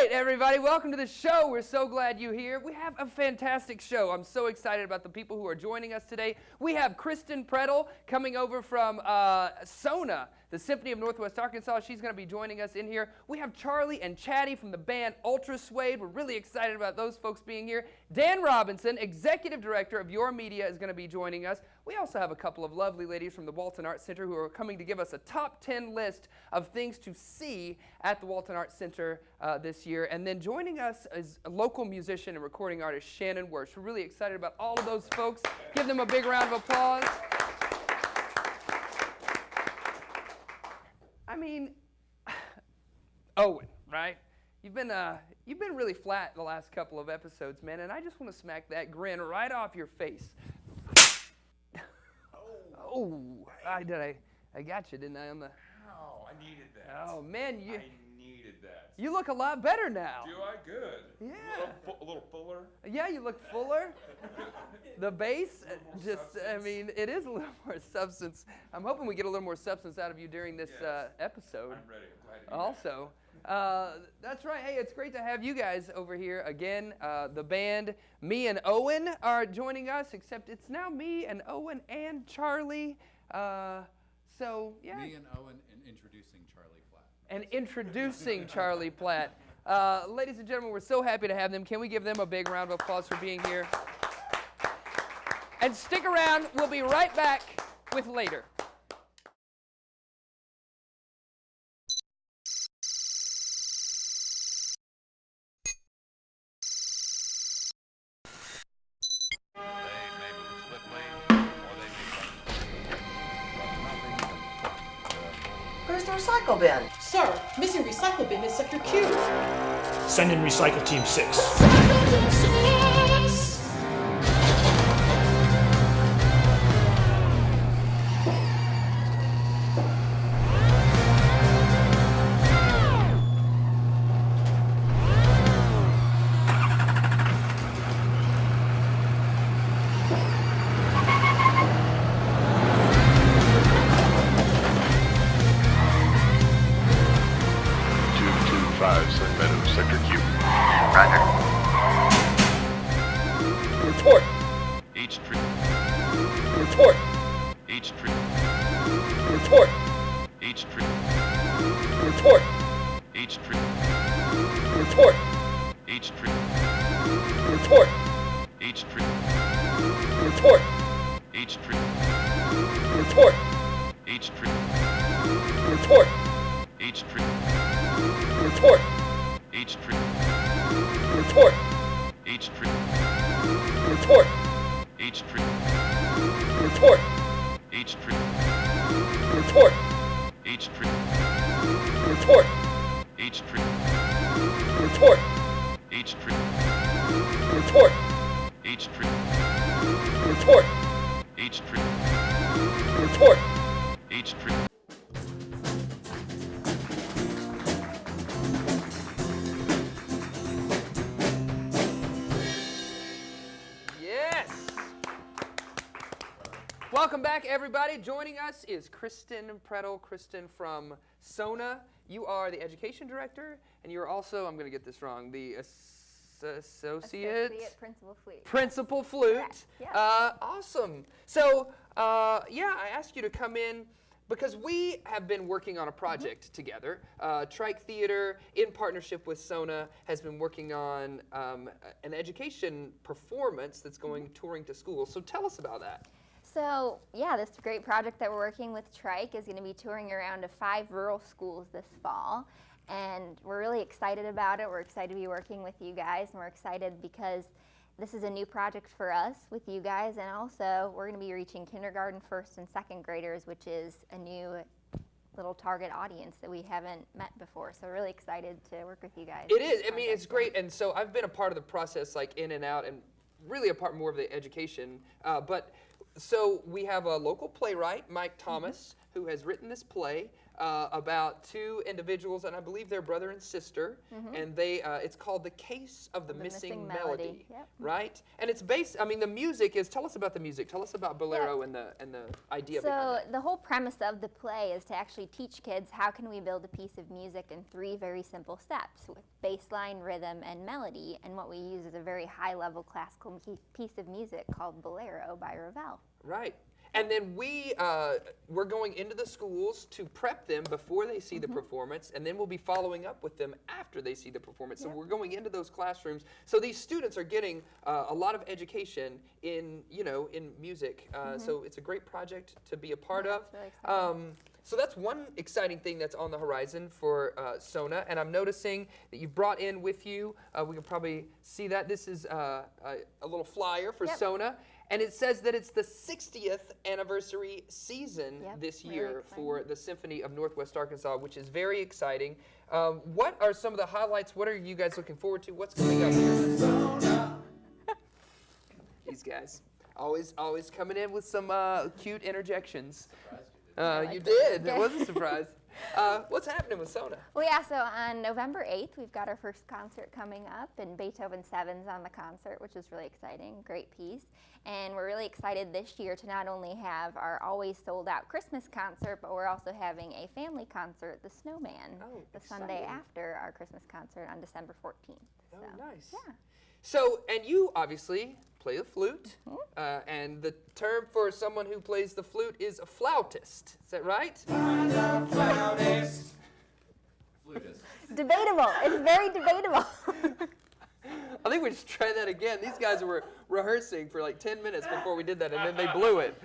right, everybody, welcome to the show. We're so glad you're here. We have a fantastic show. I'm so excited about the people who are joining us today. We have Kristen Prettle coming over from SONA, the Symphony of Northwest Arkansas. She's going to be joining us in here. We have Charlie and Chatty from the band Ultra Suede. We're really excited about those folks being here. Dan Robinson, Executive Director of Your Media, is going to be joining us. We also have a couple of lovely ladies from the Walton Arts Center who are coming to give us a top 10 list of things to see at the Walton Arts Center this year. And then joining us is a local musician and recording artist, Shannon Wirsch. We're really excited about all of those folks. Give them a big round of applause. I mean, Owen, right? You've been really flat the last couple of episodes, man, and I just want to smack that grin right off your face. Oh, I got you, didn't I? Oh, I needed that. Oh man, I needed that. You look a lot better now. Do I? Good. Yeah. A little fuller. Yeah, you look fuller. The bass, I mean, it is a little more substance. I'm hoping we get a little more substance out of you during this episode. I'm ready. I'm glad to be Also, that's right. Hey, it's great to have you guys over here again. The band, me and Owen are joining us, except it's now me and Owen and Charlie. So, yeah. Me and Owen and introducing Charlie Platt. And introducing Charlie Platt. Ladies and gentlemen, we're so happy to have them. Can we give them a big round of applause for being here? And stick around. We'll be right back with Later. Where's the recycle bin? Sir, missing recycle bin in Sector Q. Send in Recycle Team 6. Sector Q. Roger. Report. H3. Report. H3. Report. H3. Report. H3. Report. H3. Report. H3. Report. H3. Report. H3. Report. H3. Report. H3. Report. H3. Report. H3. Report. H3. Report. H3. Report. H3. Report. H3. Report. H3. Report. H3. Report. H3. Welcome back, everybody. Joining us is Kristen Prettle. Kristen from SONA. You are the education director, and you're also, I'm going to get this wrong, the associate principal flute. Principal flute. Correct. Yeah. Awesome. So, yeah, I asked you to come in because we have been working on a project together. Trike Theater, in partnership with SONA, has been working on an education performance that's going touring to schools. So tell us about that. So, yeah, this great project that we're working with Trike is going to be touring around to 5 rural schools this fall. And we're really excited about it. We're excited to be working with you guys. And we're excited because this is a new project for us with you guys. And also, we're going to be reaching kindergarten, first and second graders, which is a new little target audience that we haven't met before. So we're really excited to work with you guys. It is. I mean, it's great. And so I've been a part of the process, like in and out, and really a part more of the education. So we have a local playwright, Mike Thomas, who has written this play about two individuals, and I believe they're brother and sister, and it's called The Case of the Missing Melody, Yep. right? And it's based, I mean, the music is, tell us about the music. Tell us about Bolero and the idea behind So it. the whole premise of the play is to actually teach kids how can we build a piece of music in 3 very simple steps with bass line, rhythm, and melody. And what we use is a very high-level classical piece of music called Bolero by Ravel. Right. And then we're going into the schools to prep them before they see the performance, and then we'll be following up with them after they see the performance. So we're going into those classrooms. So these students are getting a lot of education in music. So it's a great project to be a part of. It's really exciting. So that's one exciting thing that's on the horizon for Sona, and I'm noticing that you've brought in with you, we can probably see that, this is a little flyer for Sona, and it says that it's the 60th anniversary season this really year exciting. for the Symphony of Northwest Arkansas, which is very exciting. What are some of the highlights? What are you guys looking forward to? What's coming up here? These guys, always coming in with some cute interjections. You did. It was a surprise. What's happening with Sona? Well, yeah, so on November 8th, we've got our first concert coming up, and Beethoven 7's on the concert, which is really exciting. Great piece. And we're really excited this year to not only have our always sold-out Christmas concert, but we're also having a family concert, The Snowman, the Sunday exciting. after our Christmas concert on December 14th. Oh, So, nice. Yeah. So, and you obviously play the flute, and the term for someone who plays the flute is a flautist. Is that right? Flutist. Debatable. It's very debatable. I think we just try that again. These guys were rehearsing for like 10 minutes before we did that, and then they blew it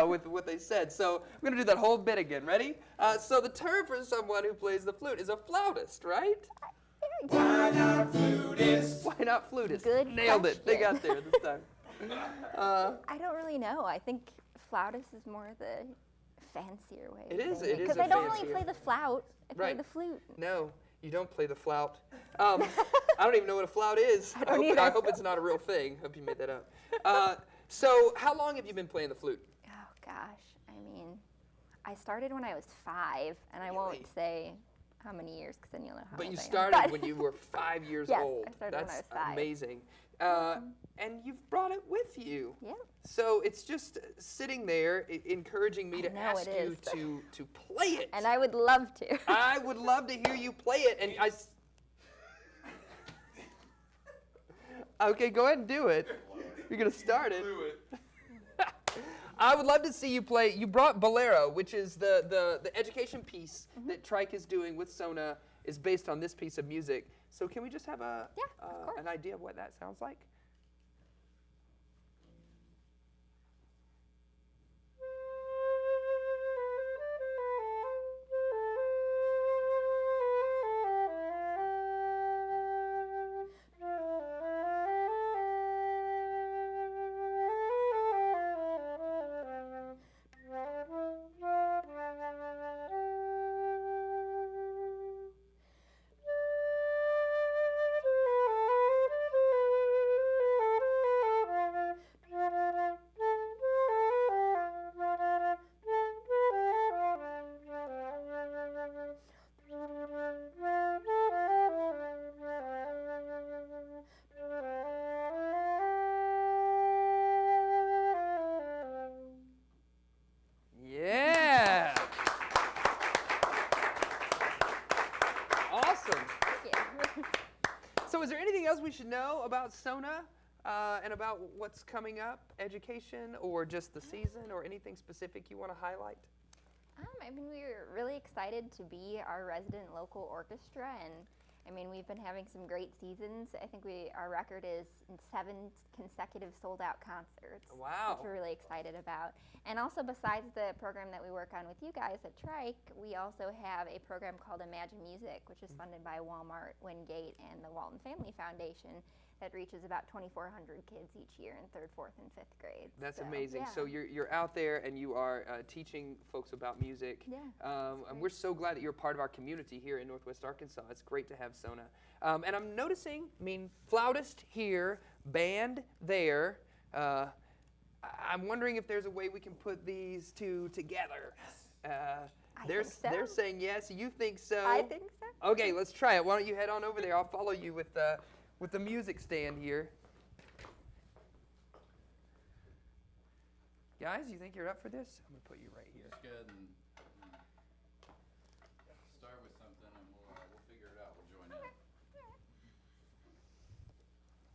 with what they said. So I'm going to do that whole bit again. Ready? So the term for someone who plays the flute is a flautist, right? Why not flutist? Why not flutist? Good Nailed it. They got question. there this time. I don't really know. I think flautist is more the fancier way. It is- saying it is Because a I don't really fancier- play the flout. I play Right. the flute. No, you don't play the flout. I don't even know what a flout is. I don't hope, either. I hope it's not a real thing. Hope you made that up. So how long have you been playing the flute? Oh gosh, I mean, I started when I was 5, and I Really? won't say how many years, because then you'll know how But old you I am. started But- when you were 5 years Yes, old. I started when I That's was 5. amazing. And you've brought it with you. Yeah. So it's just sitting there encouraging me I to know ask it you is. to play it. And I would love to. I would love to hear you play it. And Okay, go ahead and do it. You're going to start it. I would love to see you play. You brought Bolero, which is the education piece that Trike is doing with Sona, is based on this piece of music. So can we just have of course. an idea of what that sounds like? Yeah. Awesome. Yeah. So is there anything else we should know about Sona and about what's coming up, education, or just the season, or anything specific you want to highlight? I mean, we're really excited to be our resident local orchestra, and I mean, we've been having some great seasons. I think our record is in 7 consecutive sold-out concerts. Wow. Which we're really excited about. And also, besides the program that we work on with you guys at Trike, we also have a program called Imagine Music, which is funded by Walmart, Wingate, and the Walton Family Foundation, that reaches about 2,400 kids each year in 3rd, 4th, and 5th grade. That's So, amazing. yeah. So you're out there and you are teaching folks about music. Yeah, And we're so glad that you're part of our community here in Northwest Arkansas. It's great to have Sona. And I'm noticing, flautist here, band there. I'm wondering if there's a way we can put these two together. They're think so. they're saying yes. You think so? I think so. Okay, let's try it. Why don't you head on over there? I'll follow you with the music stand here. Guys, you think you're up for this? I'm gonna put you right here. Let's go ahead and start with something, and we'll figure it out. We'll join in.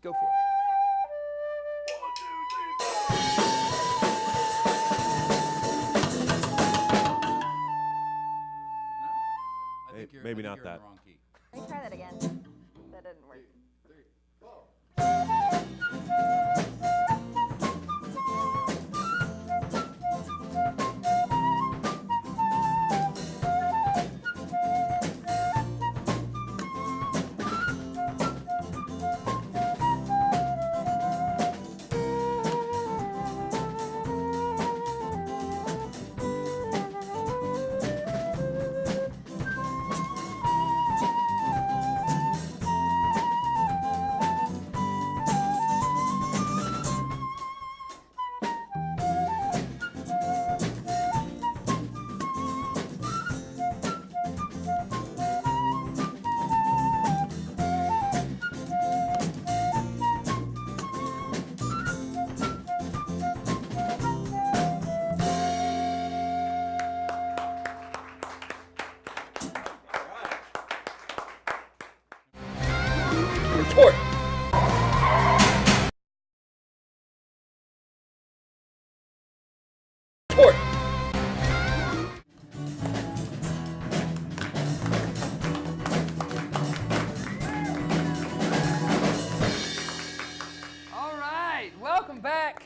Go for it. No? I think you're, maybe I think not you're that. in the wrong key. Let me try that again. That didn't work. 2, 3, 4. Report. Report. All right, welcome back.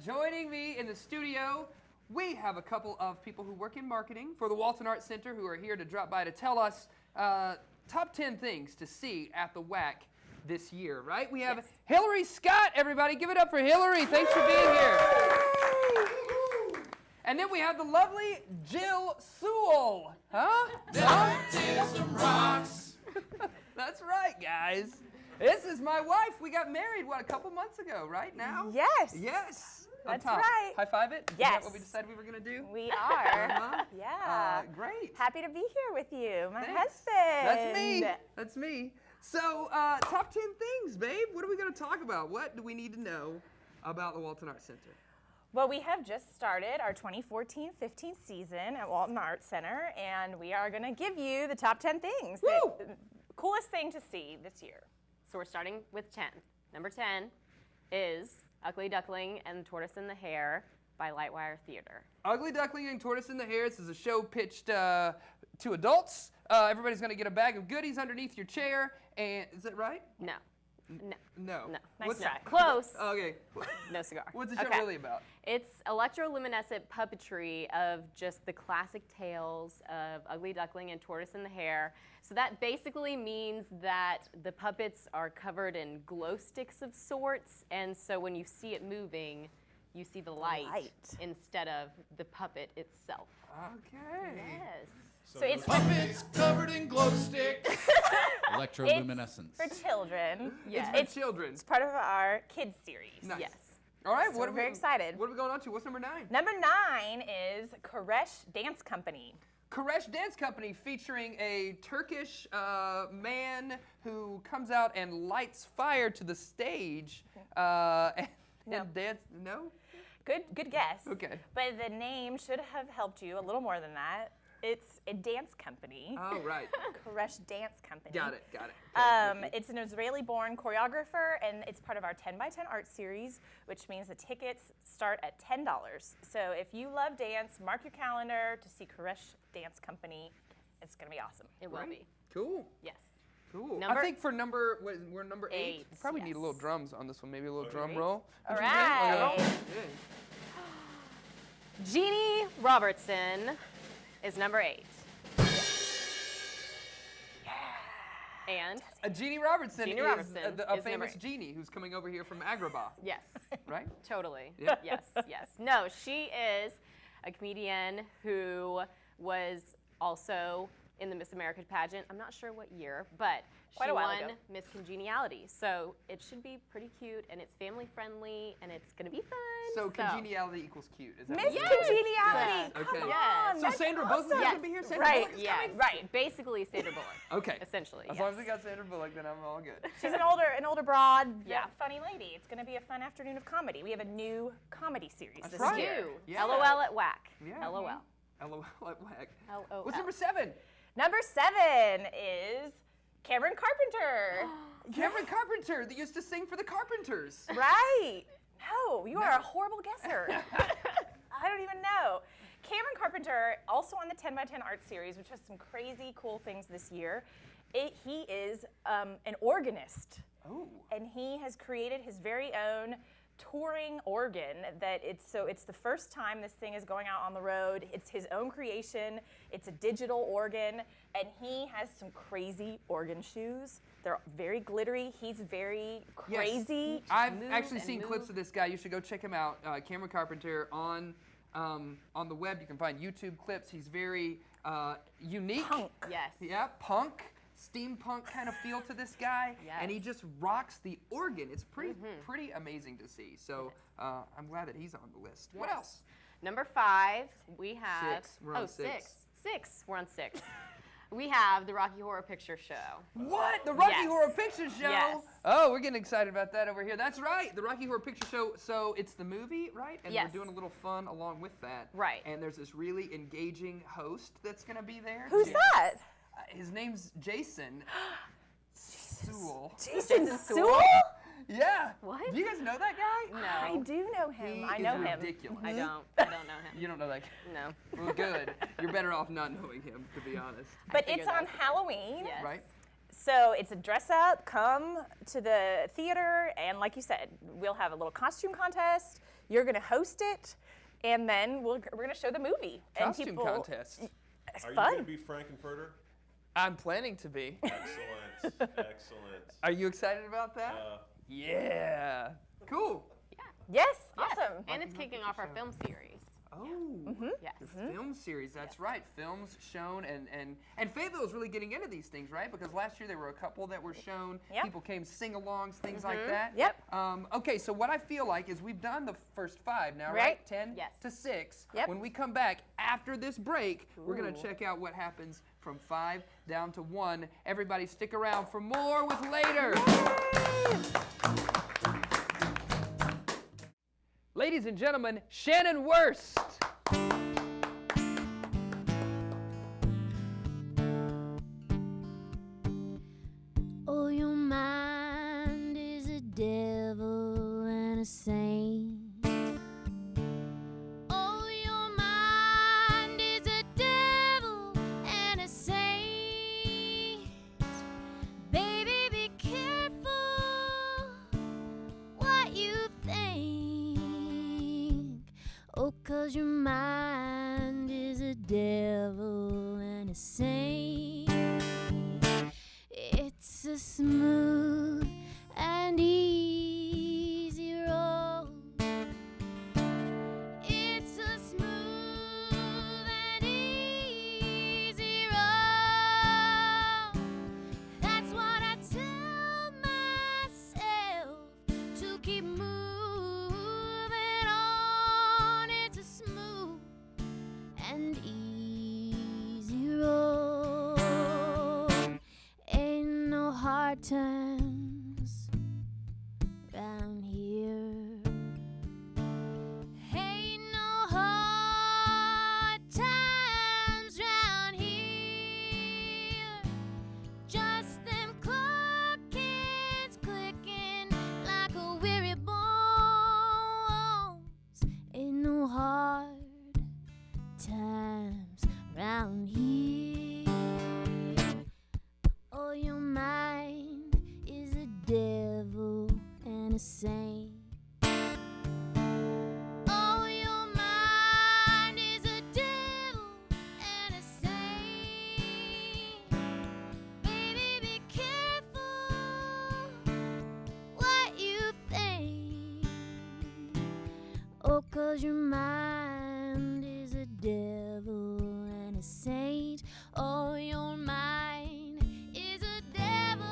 Joining me in the studio, we have a couple of people who work in marketing for the Walton Arts Center who are here to drop by to tell us top 10 things to see at the WAC this year, right? We have Hillary Scott, everybody. Give it up for Hillary. Thanks for being here. And then we have the lovely Jill Suel. Huh? That's right, guys. This is my wife. We got married, what, a couple months ago, right now? Yes. Yes. That's Up top. right. High five it? Is that Yes. what we decided we were going to do? We are. Uh-huh. Yeah. Great. Happy to be here with you, my Thanks. husband. That's me. That's me. So, top 10 things, babe. What are we going to talk about? What do we need to know about the Walton Arts Center? Well, we have just started our 2014-15 season at Walton Arts Center, and we are going to give you the top 10 things. Coolest thing to see this year. So we're starting with 10. Number 10 is Ugly Duckling and Tortoise in the Hare by Lightwire Theater. Ugly Duckling and Tortoise in the Hare. This is a show pitched to adults. Everybody's going to get a bag of goodies underneath your chair. And is that right? No. No. No. Nice What's try. Close. Okay. No cigar. What's the show Okay. really about? It's electroluminescent puppetry of just the classic tales of Ugly Duckling and Tortoise in the Hare. So that basically means that the puppets are covered in glow sticks of sorts, and so when you see it moving, you see the light. Instead of the puppet itself. Okay. Yes. So it's Puppets covered in glow sticks. Electroluminescence. for children. Yes. It's for children. It's part of our kids series. Nice. Yes. All right. So what we're are very excited. What are we going on to? What's number 9? Number 9 is Koresh Dance Company. Koresh Dance Company featuring a Turkish man who comes out and lights fire to the stage and dance. No? Good guess. Okay. But the name should have helped you a little more than that. It's a dance company. Oh, right. Koresh Dance Company. Got it. Okay, thank you. It's an Israeli-born choreographer, and it's part of our 10 by 10 art series, which means the tickets start at $10. So if you love dance, mark your calendar to see Koresh Dance Company. It's going to be awesome. It will be. Cool. Yes. Cool. Number- I think for we're number 8. 8, We probably need a little yes. drums on this one. Maybe a little drum roll. All Would you think? right. Okay. Jeannie Robertson is number 8. And Jeannie Robertson Jeannie is Robertson a is number famous 8. Jeannie who's coming over here from Agrabah, yes, right? totally. Yeah. Yes, yes. No, she is a comedian who was also in the Miss America pageant. I'm not sure what year, but Quite she a while won ago. Miss Congeniality. So it should be pretty cute, and it's family friendly, and it's going to be fun. So congeniality equals cute. Is that Miss what it is? Congeniality. Okay. Come Yes. on. So that's Sandra, both of you awesome. should be here. Sandra Right. Bullock is Yes, coming? right. Basically Sandra Bullock. Okay. Essentially, As yes. long as we got Sandra Bullock, then I'm all good. She's an older broad, Yeah. funny lady. It's going to be a fun afternoon of comedy. We have a new comedy series That's this right. year. Yeah. LOL at whack. Yeah. LOL. LOL at whack. LOL. What's number 7? Number 7 is Cameron Carpenter. Cameron Carpenter that used to sing for the Carpenters. Right. No, you are a horrible guesser. I don't even know. Cameron Carpenter, also on the 10 by 10 art series, which has some crazy cool things this year. He is an organist. Oh. And he has created his very own touring organ that it's the first time this thing is going out on the road. It's his own creation. It's a digital organ, and he has some crazy organ shoes. They're very glittery. He's very crazy. I've Move actually and seen move. clips of this guy. You should go check him out. Cameron Carpenter on the web. You can find YouTube clips. He's very unique. Punk. Yes. Yeah, punk, steampunk kind of feel to this guy, and he Yes. just rocks the organ. It's pretty amazing to see. So I'm glad that he's on the list. What Yes. else? Number 5, we have. 6. We're on oh, 6. 6. We're on 6. We have the Rocky Horror Picture Show. What? The Rocky Yes. Horror Picture Show? Yes. Oh, we're getting excited about that over here. That's right, the Rocky Horror Picture Show. So it's the movie, right? And Yes. we're doing a little fun along with that. Right. And there's this really engaging host that's going to be there. Who's that? His name's Jason Suel. Jason Suel? Yeah. What? Do you guys know that guy? No. I do know him. He I is know him. ridiculous. I don't know him. You don't know that guy? No. Well, good. You're better off not knowing him, to be honest. But figured it's that on was the case. Halloween. Yes. Right? So it's a dress up, come to the theater, and like you said, we'll have a little costume contest. You're going to host it, and then we're going to show the movie. And Costume people, contest. It's Are you fun. going to be Frankenfurter? I'm planning to be. Excellent. Excellent. Are you excited about that? Yeah. Cool. Yes, Yes. awesome. And it's kicking off our film series. Oh, Yes. the film series. That's right. Films shown, and Fayetteville is really getting into these things, right? Because last year there were a couple that were shown. Yep. People came sing-alongs, things like that. Yep. Okay, so what I feel like is we've done the first 5 now, right? Right. 10 Yes. to 6. Yep. When we come back after this break, we're gonna check out what happens from 5 down to 1. Everybody, stick around for more with later. Ladies and gentlemen, Shannon Wurst. Oh, your mind is a devil and a saint. Oh, your mind is a devil and a saint. Baby, be careful what you think. Oh, 'cause your mind is a devil and a saint. It's a smooth and easy road. It's a smooth and easy road. That's what I tell myself to keep moving on. It's a smooth and easy road. Ain't no hard times round here. Ain't no hard times round here. Just them clock hands clicking like a weary bones. Ain't no hard times round here. Oh, your mind is a devil and a saint. Oh, your mind is a devil and a saint. Baby, be careful what you think. Oh, 'cause your mind is a devil and a saint. saint. Oh, your mind is a devil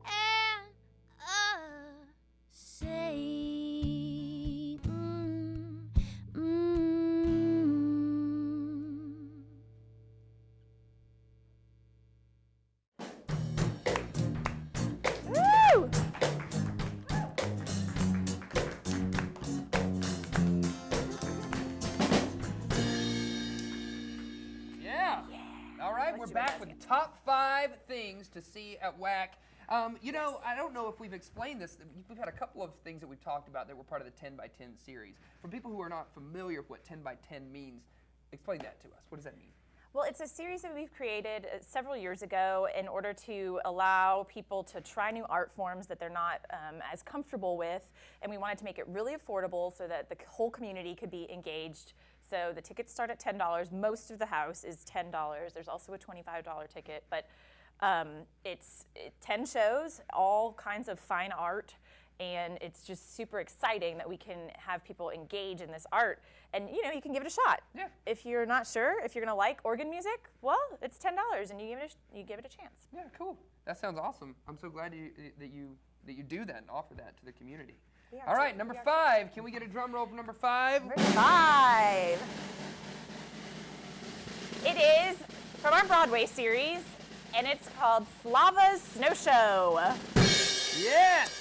and a saint. Woo! Yeah. All right, we're back with top 5 things to see at WAC. You know, I don't know if we've explained this. We've had a couple of things that we've talked about that were part of the 10 by 10 series. For people who are not familiar with what 10 by 10 means, explain that to us. What does that mean? Well, it's a series that we've created several years ago in order to allow people to try new art forms that they're not as comfortable with, and we wanted to make it really affordable so that the whole community could be engaged. So the tickets start at $10. Most of the house is $10. There's also a $25 ticket, but it's 10 shows, all kinds of fine art, and it's just super exciting that we can have people engage in this art. And you know, you can give it a shot. Yeah. If you're not sure if you're gonna like organ music, well, it's $10 and you give it a chance. Yeah, cool. That sounds awesome. I'm so glad that you do that and offer that to the community. All right, number 5. Can we get a drum roll for number 5? Number 5. It is from our Broadway series, and it's called Slava's Snow Show. Yes!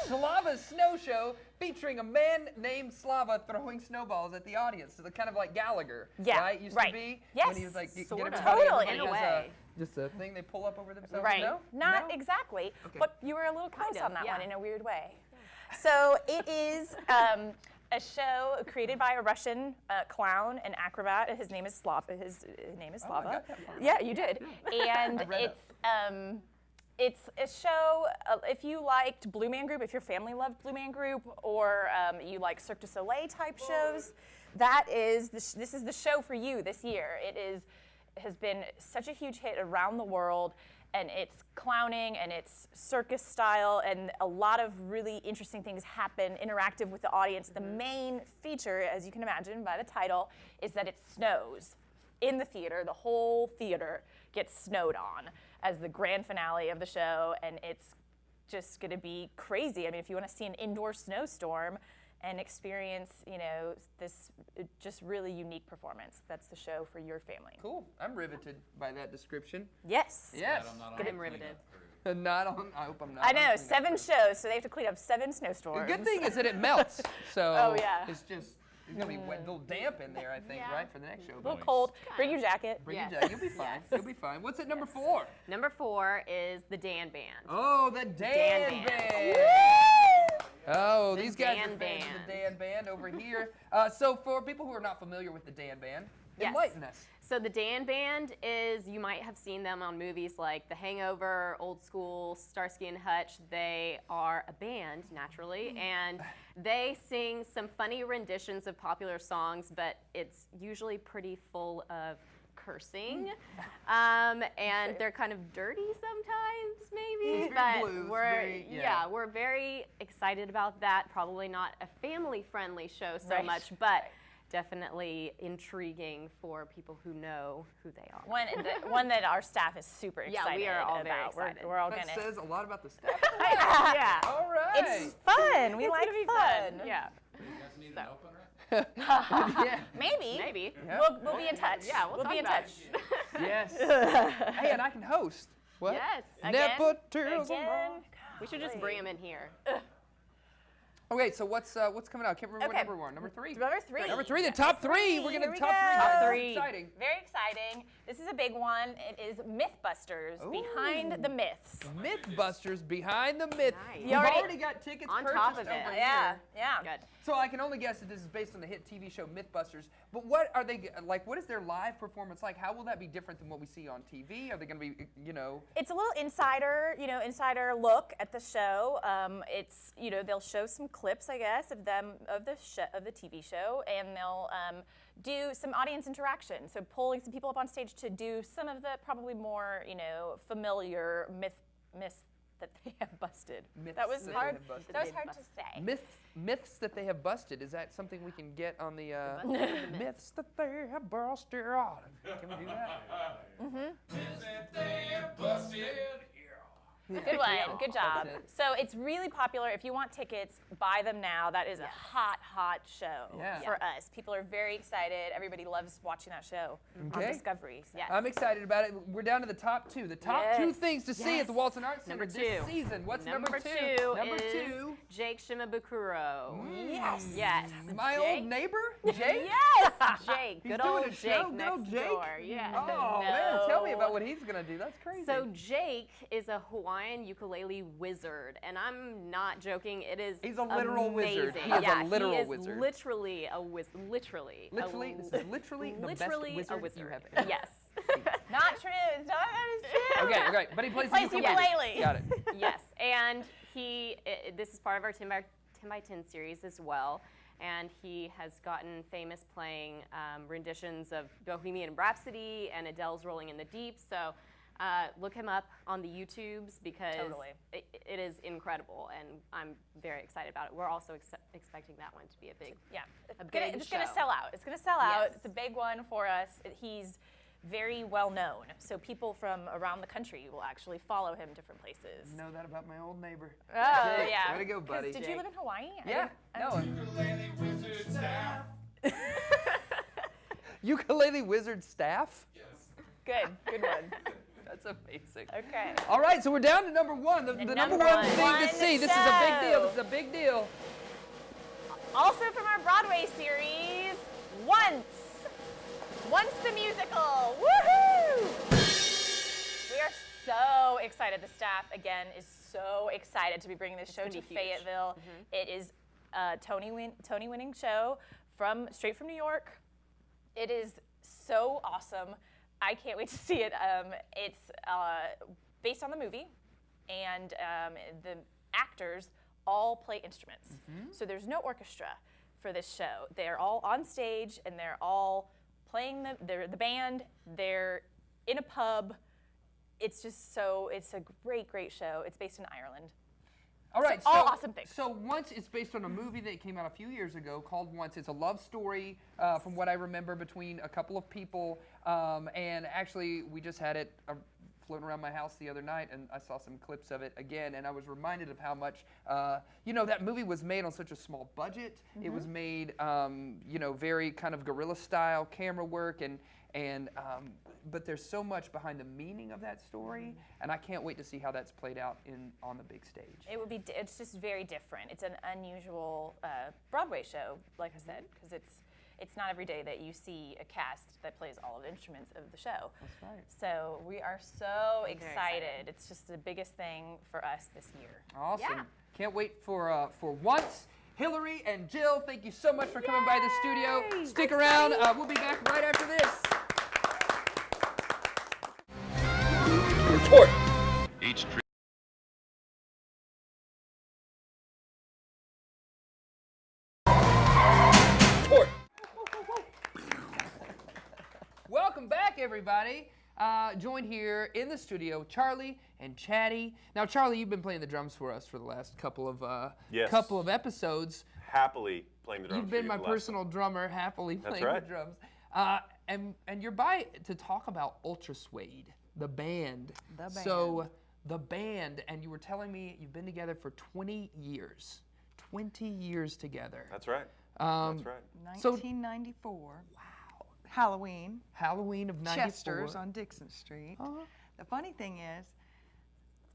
Slava's Snow Show, featuring a man named Slava throwing snowballs at the audience. So kind of like Gallagher, Yeah, right? Used right. to be Yes, when he was like, get sort of. everybody, Totally. everybody In a has way. just a thing they pull up over themselves. Right. No? Not No? exactly, Okay. but you were a little close Kind of, on that yeah. one in a weird way. So it is a show created by a Russian clown and acrobat. His name is Slava. His name is Oh, I Slava. got that part. Yeah, you did. And I read it's a show, if you liked Blue Man Group, if your family loved Blue Man Group, or you like Cirque du Soleil type shows, this is the show for you this year. It has been such a huge hit around the world, and it's clowning and it's circus style, and a lot of really interesting things happen interactive with the audience. The main feature, as you can imagine by the title, is that it snows in the theater. The whole theater gets snowed on as the grand finale of the show, and it's just going to be crazy. I mean, if you want to see an indoor snowstorm and experience, you know, this just really unique performance, that's the show for your family. Cool. I'm riveted by that description. Yes. Yes. I'm riveted. Not on. I hope I'm not. I on know, cleanup 7 crew. shows, so they have to clean up 7 The snowstorms. good thing is that it melts. So Oh, yeah. it's just it's gonna be wet, a little damp in there, I think, Yeah. right, for the next show. A little But cold. Bring your jacket. bring Yes. your jacket. You'll be fine. You'll be fine. What's at number 4? Number 4 is the Dan Band. Oh, the Dan Dan Band. Oh, The these guys Dan are fans of the Band. Dan Band over here. So for people who are not familiar with the Dan Band, Yes. enlighten us. So the Dan Band is, you might have seen them on movies like The Hangover, Old School, Starsky and Hutch. They are a band, naturally, and they sing some funny renditions of popular songs, but it's usually pretty full of cursing, and they're kind of dirty sometimes, maybe. It's very But blues, we're very- yeah. we're very excited about that. Probably not a family-friendly show so Right. much, but definitely intriguing for people who know who they are. One that our staff is super Yeah, excited we are all very about. excited. We're all That gonna. says a lot about the staff. Yeah. All right. It's fun. We It's like gonna be fun. Yeah. You guys need an opener? Yeah. Maybe. Maybe. Yeah. We'll be in touch. Yeah, we'll be talk in about touch. it. Yes. Hey, and I can host. What? Yes. Again? Nepotism. Again. We should just bring them in here. Okay, so what's coming out? Can't remember Okay. what number we're on. Number 3. Number 3. Number 3, the top 3. We're gonna Here we top go. 3. Top That's three. exciting. Very exciting. This is a big one. It is Mythbusters, Behind the Myths. Mythbusters behind the myth. Nice. We've You already- already got tickets On purchased top of it. over Yeah, here. yeah. Good. So I can only guess that this is based on the hit TV show Mythbusters. But what are they like? What is their live performance like? How will that be different than what we see on TV? Are they going to be, you know? It's a little insider look at the show. It's, they'll show some clips, I guess, of them of the TV show, and they'll do some audience interaction. So pulling some people up on stage to do some of the probably more, familiar that they have busted. Myths that was that they hard. have busted. That was hard to say. Myths that they have busted. Is that something we can get on the myths that they have busted? Can we do that? Myths that they have busted. Good one. Good job. That's it. So it's really popular. If you want tickets, buy them now. That is a hot, hot show for us. People are very excited. Everybody loves watching that show on Discovery. So. Yes. I'm excited about it. We're down to the top two. The top two things to see at the Walton Arts Center Number this two. season. What's Number two? two Number is two. Jake Shimabukuro. Yes. Yes. My Jake. old neighbor, Jake. Yes, Jake. He's Good doing old a Jake show. Good next old Jake. door. Yeah. Oh man, tell me about what he's gonna do. That's crazy. So Jake is a Hawaiian ukulele wizard, and I'm not joking. It is He's a literal wizard. amazing. He is a yeah, literal he is wizard. Literally a wizard. Literally. Literally, this is literally the best literally wizard a wizard. you have ever. Yes. Not true. It's not that is true. Okay, but he plays the ukulele. ukulele. Got it. Yes, and this is part of our 10 by 10 series as well, and he has gotten famous playing renditions of Bohemian Rhapsody and Adele's Rolling in the Deep, so look him up on the YouTubes because it is incredible, and I'm very excited about it. We're also expecting that one to be a big It's going to sell out. It's going to sell out. It's a big one for us. He's very well known, so people from around the country will actually follow him different places. Know that about my old neighbor. Oh, Jake, yeah. way to go, buddy. Did you live in Hawaii? Yeah. No. Ukulele wizard staff. Ukulele wizard staff. Good one. That's amazing. Okay. All right, so we're down to number one. The number one thing to see. This is a big deal. This is a big deal. Also from our Broadway series, Once the Musical. Woohoo! We are so excited. The staff, again, is so excited to be bringing this show to Fayetteville. It is a Tony-winning show straight from New York. It is so awesome. I can't wait to see it. It's based on the movie, and the actors all play instruments. So there's no orchestra for this show. They're all on stage, and they're all playing the band. They're in a pub. It's just it's a great, great show. It's based in Ireland. All right, so all awesome things. So Once is based on a movie that came out a few years ago called Once. It's a love story, from what I remember, between a couple of people. And actually, we just had it floating around my house the other night, and I saw some clips of it again, and I was reminded of how much, that movie was made on such a small budget. It was made, very kind of guerrilla-style camera work, but there's so much behind the meaning of that story, and I can't wait to see how that's played out on the big stage. It's just very different. It's an unusual Broadway show, like I said, because it's not every day that you see a cast that plays all of the instruments of the show. That's right. So we are so excited. It's just the biggest thing for us this year. Awesome. Yeah. Can't wait for Once. Hillary and Jill, thank you so much for coming by the studio. Stick around. We'll be back right after this. Report. Each trip. Report. Welcome back, everybody. Joined here in the studio, Charlie and Chatty. Now, Charlie, you've been playing the drums for us for the last couple of episodes. Happily playing the drums. You've been my personal drummer, happily playing the drums. And you're by to talk about Ultra Suede, the band. So the band, and you were telling me you've been together for 20 years. 20 years together. That's right. That's right. 1994. Wow. Halloween. Halloween of 94. Chester's on Dixon Street. The funny thing is,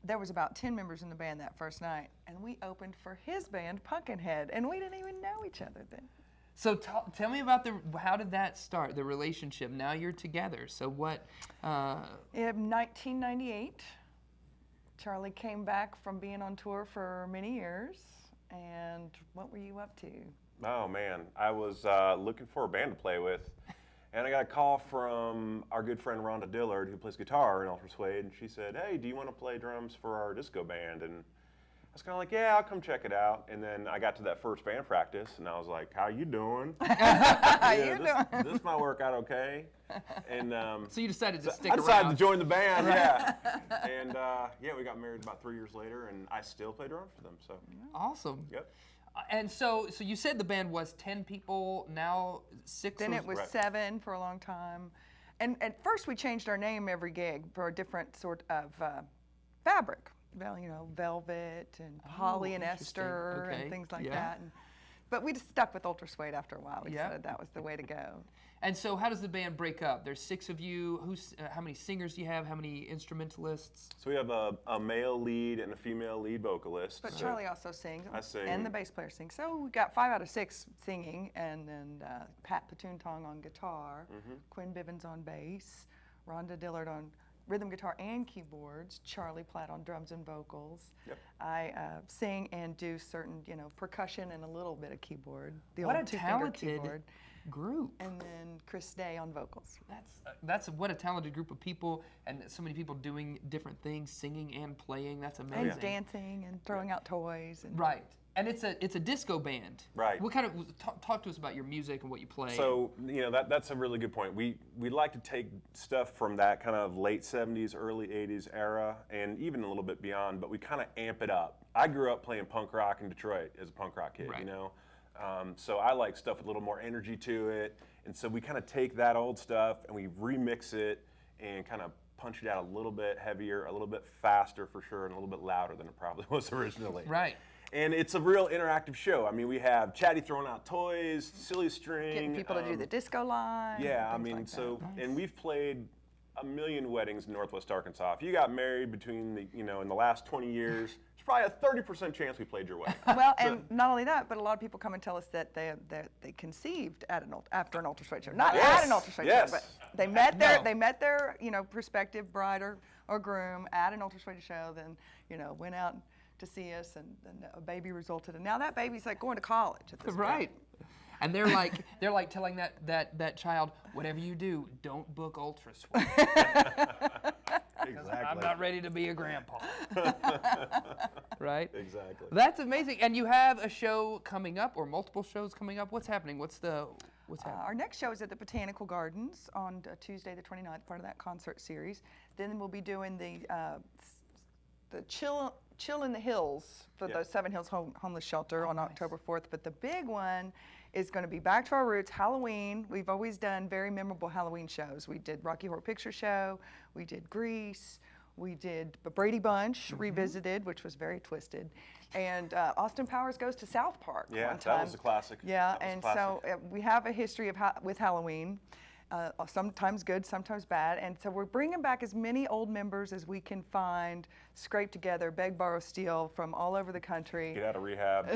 there was about 10 members in the band that first night, and we opened for his band, Pumpkinhead, and we didn't even know each other then. So tell me about how did that start, the relationship? Now you're together, so what? In 1998, Charlie came back from being on tour for many years, and what were you up to? Oh man, I was looking for a band to play with, and I got a call from our good friend Rhonda Dillard, who plays guitar in Ultra Suede, and she said, "Hey, do you want to play drums for our disco band?" And I was kind of like, yeah, I'll come check it out. And then I got to that first band practice, and I was like, how you doing? This might work out okay. And so you decided to stick I decided around. to join the band, yeah. And yeah, we got married about 3 years later, and I still play drums for them. So awesome. Yep. And so you said the band was 10 people, now 6? Then it was 7 for a long time. And at first we changed our name every gig for a different sort of fabric. Well, you know, velvet and polyester and things like that. But we just stuck with Ultra Suede after a while. We decided that was the way to go. And so how does the band break up? There's 6 of you. How many singers do you have? How many instrumentalists? So we have a male lead and a female lead vocalist. But Charlie also sings. I sing. And the bass player sings. So we got 5 out of 6 singing, and then Pat Patuntong on guitar, Quinn Bivens on bass, Rhonda Dillard on rhythm guitar and keyboards, Charlie Platt on drums and vocals. Yep. I sing and do certain, you know, percussion and a little bit of keyboard. The What old a two-finger talented keyboard. group. And then Chris Day on vocals. That's what a talented group of people, and so many people doing different things, singing and playing. That's amazing. And dancing and throwing out toys. And right. And it's a disco band. Right. What kind of talk to us about your music and what you play? So you know that's a really good point. We like to take stuff from that kind of late 70s, early 80s era, and even a little bit beyond. But we kind of amp it up. I grew up playing punk rock in Detroit as a punk rock kid. You know, so I like stuff with a little more energy to it. And so we kind of take that old stuff and we remix it and kind of punch it out a little bit heavier, a little bit faster for sure, and a little bit louder than it probably was originally. Right. And it's a real interactive show. I mean, we have Chatty throwing out toys, silly string. Getting people to do the disco line. Yeah, I mean, and we've played a million weddings in Northwest Arkansas. If you got married between the, you know, in the last 20 years, there's probably a 30% chance we played your wedding. Well, and not only that, but a lot of people come and tell us that they conceived at after an Ultra Suede show. Not at an Ultra Suede show, but they met their you know, prospective bride or groom at an Ultra Suede show, then, you know, went out to see us, and then a baby resulted, and now that baby's like going to college at this point. And they're like telling that child, whatever you do, don't book Ultra Suede. Exactly. I'm not ready to be a grandpa. Right? Exactly. That's amazing. And you have a show coming up, or multiple shows coming up. What's happening? What's happening? Our next show is at the Botanical Gardens on Tuesday the 29th, part of that concert series. Then we'll be doing the Chill in the Hills for the Seven Hills Homeless Shelter on October 4th. But the big one is going to be Back to Our Roots, Halloween. We've always done very memorable Halloween shows. We did Rocky Horror Picture Show, we did Grease, we did the Brady Bunch Revisited, which was very twisted, and Austin Powers Goes to South Park. Yeah, one time. that was a classic. Yeah, and so we have a history of with Halloween. Sometimes good, sometimes bad. And so we're bringing back as many old members as we can find, scrape together, beg, borrow, steal from all over the country. Get out of rehab,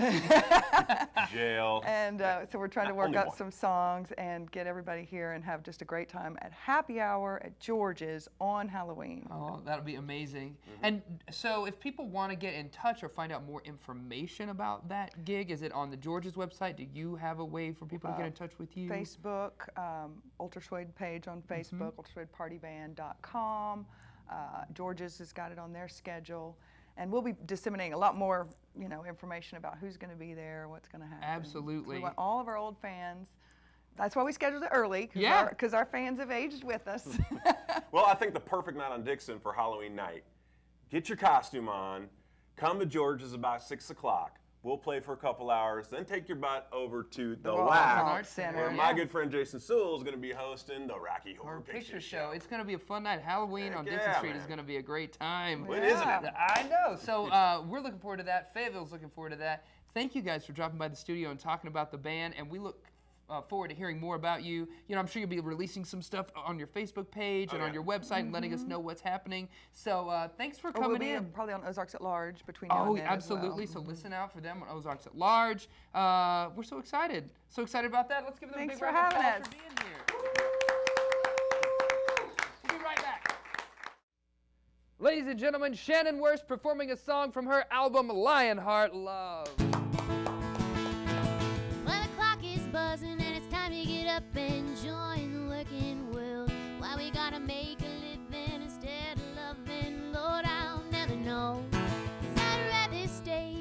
jail. And so we're trying to work out some songs and get everybody here and have just a great time at happy hour at George's on Halloween. Oh, that'll be amazing. And so if people want to get in touch or find out more information about that gig, is it on the George's website? Do you have a way for people to get in touch with you? Facebook, Ultra Suede page on Facebook, ultrasuedpartyband.com. George's has got it on their schedule. And we'll be disseminating a lot more, you know, information about who's going to be there, what's going to happen. Absolutely. So we want all of our old fans. That's why we scheduled it early, because our fans have aged with us. Well, I think the perfect night on Dixon for Halloween night. Get your costume on, come to George's about 6 o'clock. We'll play for a couple hours, then take your butt over to the LAC, where my good friend Jason Suel is going to be hosting the Rocky Horror Picture Show. It's going to be a fun night. Halloween on Dixon Street is going to be a great time. Well, isn't it? I know. So we're looking forward to that. Fayetteville's looking forward to that. Thank you guys for dropping by the studio and talking about the band, and we look forward to hearing more about you. You know, I'm sure you'll be releasing some stuff on your Facebook page and on your website and letting us know what's happening. So thanks for coming we'll in. be probably on Ozarks at Large between now and then absolutely. as well. So listen out for them on Ozarks at Large. We're so excited. So excited about that. Let's give them a big round of applause for being here. We'll be right back. Ladies and gentlemen, Shannon Wurst performing a song from her album Lionheart Love. Buzzing and it's time to get up and join the working world. Why we gotta make a living instead of loving? Lord, I'll never know. 'Cause I'd rather stay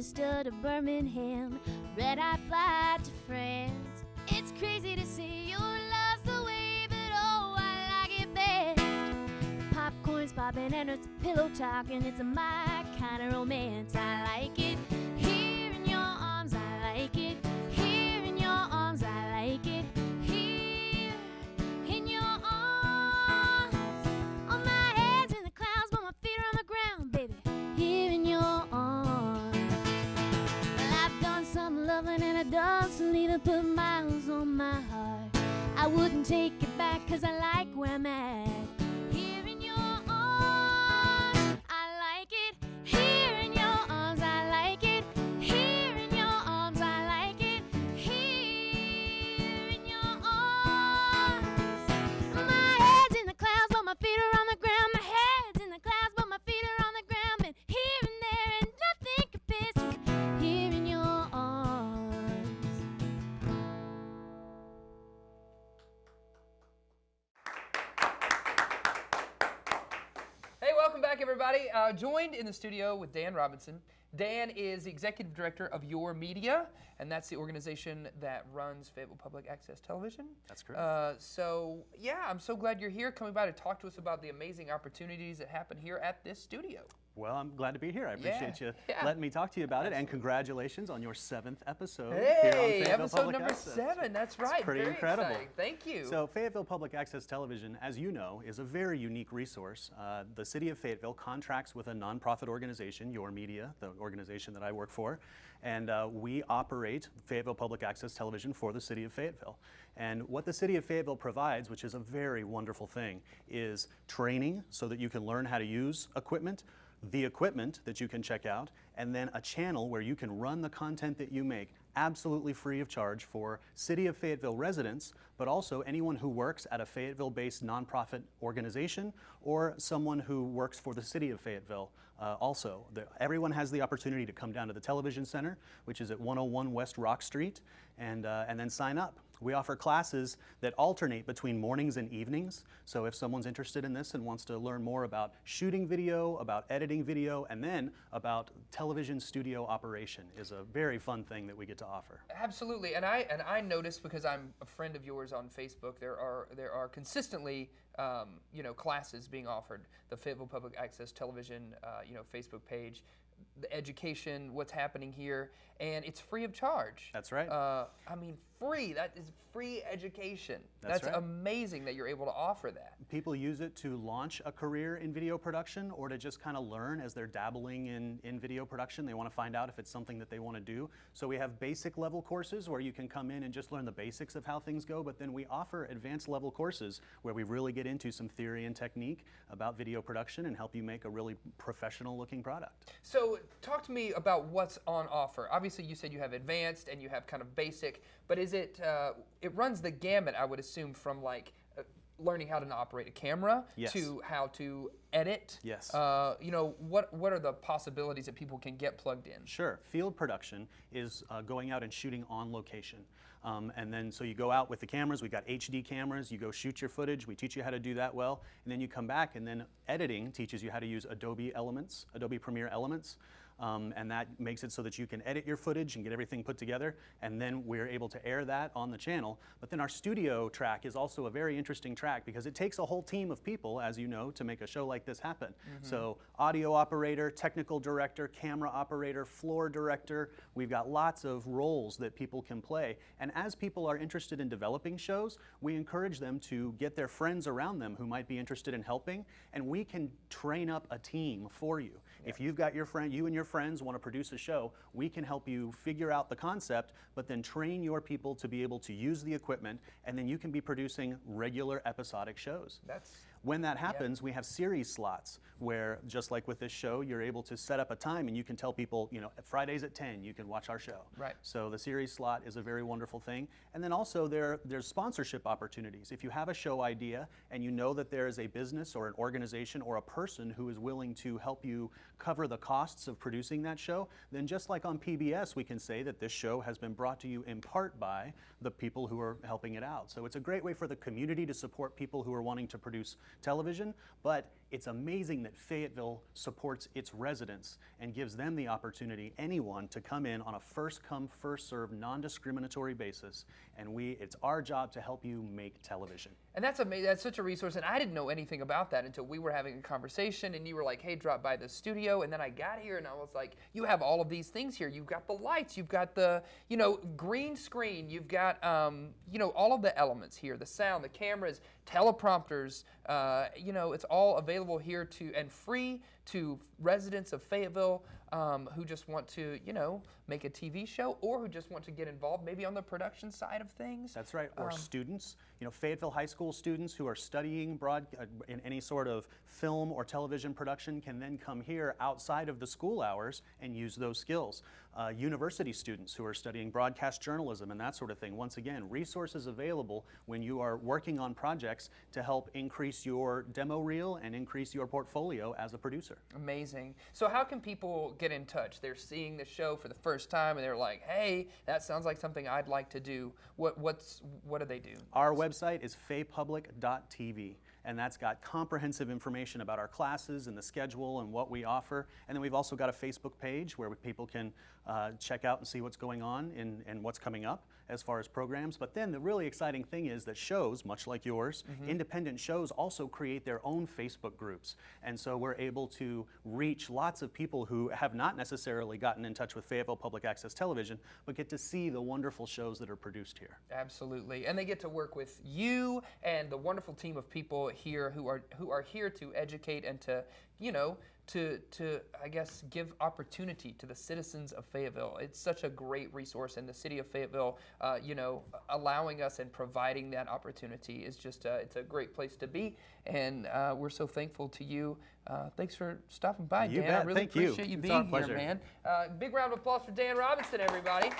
Manchester to Birmingham, red-eye flight to France. It's crazy to see your love's the way, but oh, I like it best. Popcorn's popping and it's pillow talking. It's my kind of romance. I like it here in your arms. I like it here in your arms. I like it here in your arms. Oh, my head's in the clouds, but my feet are on the ground, baby. Here in your arms. Well, I've done some loving and I've done some leaving, put miles on my heart. I wouldn't take it back, 'cause I like where I'm at. Here in your arms, I like it. Here in your arms, I like it. Here in your arms, I like it. Here in your arms. My head's in the clouds, but my feet are on the ground. My head's in the clouds, but my feet are on the ground. And here and there, and nothing compares to here in your arms. Hey, welcome back, everybody. Joined in the studio with Dan Robinson. Dan is the executive director of Your Media, and that's the organization that runs Fayetteville Public Access Television. That's correct. So, yeah, I'm so glad you're here, coming by to talk to us about the amazing opportunities that happen here at this studio. Well, I'm glad to be here. I appreciate you yeah. letting me talk to you about it, and congratulations on your 7th episode Hey, here on Fayetteville episode Public number Access. 7, that's right. It's pretty Very incredible. exciting. Thank you. So Fayetteville Public Access Television, as you know, is a very unique resource. The city of Fayetteville contracts with a nonprofit organization, Your Media, the organization that I work for, and we operate Fayetteville Public Access Television for the city of Fayetteville. And what the city of Fayetteville provides, which is a very wonderful thing, is training so that you can learn how to use equipment, the equipment that you can check out, and then a channel where you can run the content that you make absolutely free of charge for City of Fayetteville residents, but also anyone who works at a Fayetteville-based nonprofit organization or someone who works for the City of Fayetteville also. Everyone has the opportunity to come down to the Television Center, which is at 101 West Rock Street, and then sign up. We offer classes that alternate between mornings and evenings. So if someone's interested in this and wants to learn more about shooting video, about editing video, and then about television studio operation, is a very fun thing that we get to offer. Absolutely, and I noticed, because I'm a friend of yours on Facebook, there are consistently classes being offered. The Fayetteville Public Access Television Facebook page, the education, what's happening here, and it's free of charge. That's right. I mean, free. That is free education. That's right. Amazing that you're able to offer that. People use it to launch a career in video production, or to just kind of learn as they're dabbling in video production. They want to find out if it's something that they want to do. So we have basic level courses where you can come in and just learn the basics of how things go, but then we offer advanced level courses where we really get into some theory and technique about video production and help you make a really professional looking product. So talk to me about what's on offer. Obviously you said you have advanced and you have kind of basic, but is it, it runs the gamut, I would assume, from like learning how to operate a camera to how to edit. Yes. What are the possibilities that people can get plugged in? Sure. Field production is going out and shooting on location. And then so you go out with the cameras. We've got HD cameras. You go shoot your footage. We teach you how to do that well. And then you come back, and then editing teaches you how to use Adobe Premiere Elements. And that makes it so that you can edit your footage and get everything put together, and then we're able to air that on the channel. But then our studio track is also a very interesting track, because it takes a whole team of people, as you know, to make a show like this happen. Mm-hmm. So audio operator, technical director, camera operator, floor director, we've got lots of roles that people can play. And as people are interested in developing shows, we encourage them to get their friends around them who might be interested in helping, and we can train up a team for you. Yeah. If you've got you and your friends want to produce a show, we can help you figure out the concept, but then train your people to be able to use the equipment, and then you can be producing regular episodic shows. When that happens, we have series slots where, just like with this show, you're able to set up a time and you can tell people, Fridays at 10, you can watch our show. Right. So the series slot is a very wonderful thing. And then also there's sponsorship opportunities. If you have a show idea and you know that there is a business or an organization or a person who is willing to help you cover the costs of producing that show, then just like on PBS, we can say that this show has been brought to you in part by the people who are helping it out. So it's a great way for the community to support people who are wanting to produce television, but it's amazing that Fayetteville supports its residents and gives them the opportunity, anyone, to come in on a first-come, first-served, non-discriminatory basis, and it's our job to help you make television. And that's amazing. That's such a resource, and I didn't know anything about that until we were having a conversation, and you were like, hey, drop by the studio, and then I got here, and I was like, you have all of these things here. You've got the lights, you've got the, green screen, you've got, all of the elements here, the sound, the cameras, teleprompters, it's all available here and free to residents of Fayetteville who just want to, make a TV show or who just want to get involved maybe on the production side of things. That's right, or students. Fayetteville High School students who are studying in any sort of film or television production can then come here outside of the school hours and use those skills. University students who are studying broadcast journalism and that sort of thing. Once again, resources available when you are working on projects to help increase your demo reel and increase your portfolio as a producer. Amazing. So how can people get in touch? They're seeing the show for the first time and they're like, hey, that sounds like something I'd like to do. What do they do? Our website is faypublic.tv. And that's got comprehensive information about our classes and the schedule and what we offer. And then we've also got a Facebook page where people can check out and see what's going on and what's coming up as far as programs. But then the really exciting thing is that shows, much like yours, independent shows also create their own Facebook groups. And so we're able to reach lots of people who have not necessarily gotten in touch with Fayetteville Public Access Television, but get to see the wonderful shows that are produced here. Absolutely. And they get to work with you and the wonderful team of people here who are here to educate and to I guess give opportunity to the citizens of Fayetteville. It's such a great resource, and the city of Fayetteville allowing us and providing that opportunity is just it's a great place to be, and we're so thankful to you. Thanks for stopping by, You Dan. bet. I really Thank you. appreciate you It's being our here, pleasure. man. Big round of applause for Dan Robinson, everybody.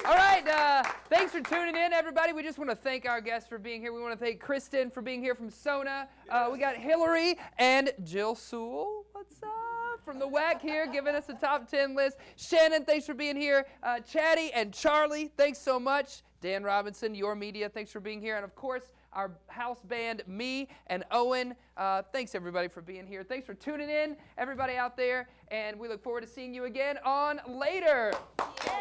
All right, thanks for tuning in, everybody. We just want to thank our guests for being here. We want to thank Kristen for being here from Sona. We got Hillary and Jill Suel, what's up, from the WAC here, giving us a top 10 list. Shannon, thanks for being here. Chatty and Charlie, thanks so much. Dan Robinson, Your Media, thanks for being here. And, of course, our house band, me and Owen. Thanks, everybody, for being here. Thanks for tuning in, everybody out there. And we look forward to seeing you again on Later. Yeah.